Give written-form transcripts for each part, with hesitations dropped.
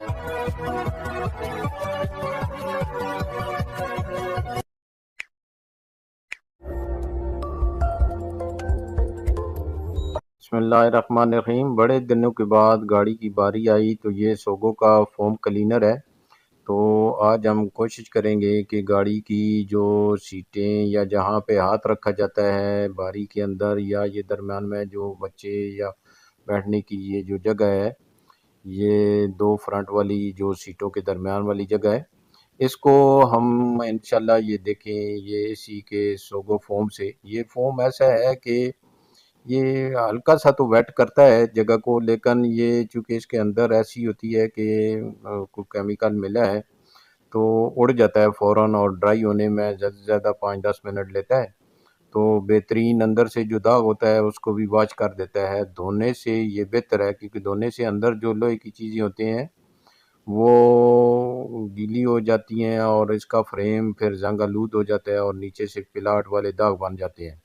بسم اللہ الرحمن الرحیم۔ بڑے دنوں کے بعد گاڑی کی باری آئی تو یہ سوگو کا فوم کلینر ہے۔ تو آج ہم کوشش کریں گے کہ گاڑی کی جو سیٹیں یا جہاں پہ ہاتھ رکھا جاتا ہے باری کے اندر، یا یہ درمیان میں جو بچے یا بیٹھنے کی یہ جو جگہ ہے، یہ دو فرنٹ والی جو سیٹوں کے درمیان والی جگہ ہے، اس کو ہم انشاءاللہ یہ دیکھیں یہ اسی کے سوگو فوم سے، یہ فوم ایسا ہے کہ یہ ہلکا سا تو ویٹ کرتا ہے جگہ کو، لیکن یہ چونکہ اس کے اندر ایسی ہوتی ہے کہ کوئی کیمیکل ملا ہے تو اڑ جاتا ہے فوراً، اور ڈرائی ہونے میں زیادہ سے زیادہ 5-10 منٹ لیتا ہے۔ تو بہترین اندر سے جو داغ ہوتا ہے اس کو بھی واش کر دیتا ہے۔ دھونے سے یہ بہتر ہے، کیونکہ دھونے سے اندر جو لوہے کی چیزیں ہوتی ہیں وہ گیلی ہو جاتی ہیں، اور اس کا فریم پھر زنگ آلود ہو جاتا ہے، اور نیچے سے پلاٹ والے داغ بن جاتے ہیں۔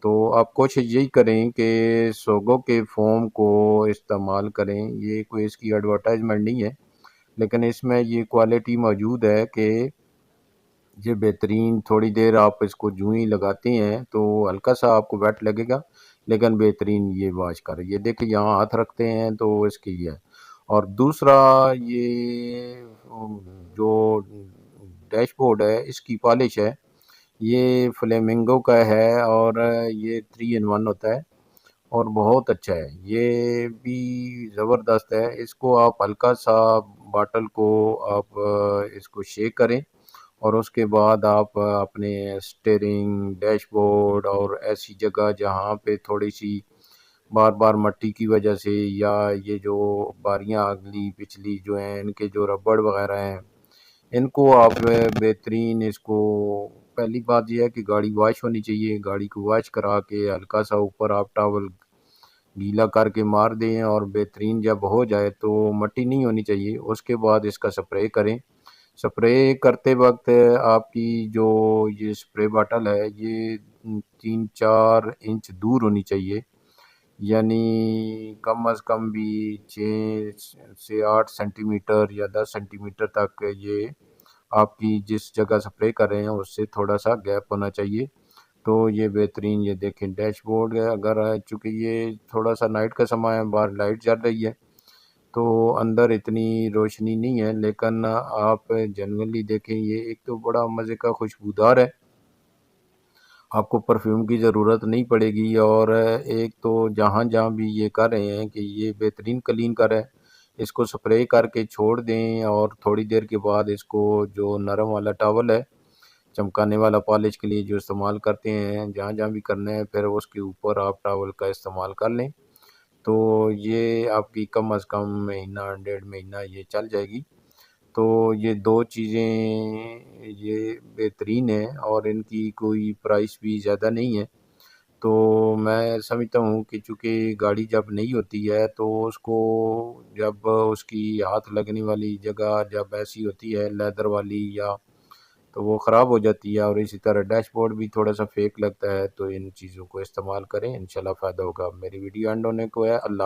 تو آپ کوشش یہی کریں کہ سوگو کے فوم کو استعمال کریں۔ یہ کوئی اس کی ایڈورٹائزمنٹ نہیں ہے، لیکن اس میں یہ کوالٹی موجود ہے کہ یہ بہترین، تھوڑی دیر آپ اس کو جوں ہی لگاتے ہیں تو ہلکا سا آپ کو ویٹ لگے گا، لیکن بہترین یہ واش کر۔ یہ دیکھیں یہاں ہاتھ رکھتے ہیں تو اس کی یہ ہے۔ اور دوسرا یہ جو ڈیش بورڈ ہے اس کی پالش ہے، یہ فلیمنگو کا ہے، اور یہ 3 in 1 ہوتا ہے، اور بہت اچھا ہے، یہ بھی زبردست ہے۔ اس کو آپ ہلکا سا باٹل کو آپ اس کو شیک کریں، اور اس کے بعد آپ اپنے سٹیئرنگ، ڈیش بورڈ اور ایسی جگہ جہاں پہ تھوڑی سی بار بار مٹی کی وجہ سے، یا یہ جو باریاں اگلی پچھلی جو ہیں ان کے جو ربڑ وغیرہ ہیں، ان کو آپ بہترین اس کو، پہلی بات یہ ہے کہ گاڑی واش ہونی چاہیے، گاڑی کو واش کرا کے ہلکا سا اوپر آپ ٹاول گیلا کر کے مار دیں، اور بہترین جب ہو جائے تو مٹی نہیں ہونی چاہیے، اس کے بعد اس کا سپرے کریں۔ سپرے کرتے وقت آپ کی جو یہ سپرے باٹل ہے یہ 3-4 انچ دور ہونی چاہیے، یعنی کم از کم بھی 6 سے 8 سینٹی میٹر یا 10 سینٹی میٹر تک یہ آپ کی جس جگہ سپرے کر رہے ہیں اس سے تھوڑا سا گیپ ہونا چاہیے۔ تو یہ بہترین، یہ دیکھیں ڈیش بورڈ ہے، اگر چونکہ یہ تھوڑا سا نائٹ کا سماں ہے، باہر لائٹ جل رہی ہے تو اندر اتنی روشنی نہیں ہے، لیکن آپ جنرلی دیکھیں یہ ایک تو بڑا مزے کا خوشبودار ہے، آپ کو پرفیوم کی ضرورت نہیں پڑے گی، اور ایک تو جہاں جہاں بھی یہ کر رہے ہیں کہ یہ بہترین کلین کر ہے، اس کو سپرے کر کے چھوڑ دیں، اور تھوڑی دیر کے بعد اس کو جو نرم والا ٹاول ہے چمکانے والا پالش کے لیے جو استعمال کرتے ہیں، جہاں جہاں بھی کرنا ہے پھر اس کے اوپر آپ ٹاول کا استعمال کر لیں، تو یہ آپ کی کم از کم مہینہ 1.5 مہینہ یہ چل جائے گی۔ تو یہ دو چیزیں یہ بہترین ہیں، اور ان کی کوئی پرائس بھی زیادہ نہیں ہے۔ تو میں سمجھتا ہوں کہ چونکہ گاڑی جب نئی ہوتی ہے تو اس کو جب اس کی ہاتھ لگنے والی جگہ جب ایسی ہوتی ہے لیدر والی، یا تو وہ خراب ہو جاتی ہے، اور اسی طرح ڈیش بورڈ بھی تھوڑا سا فیک لگتا ہے، تو ان چیزوں کو استعمال کریں، انشاءاللہ فائدہ ہوگا۔ میری ویڈیو اینڈ ہونے کو ہے۔ اللہ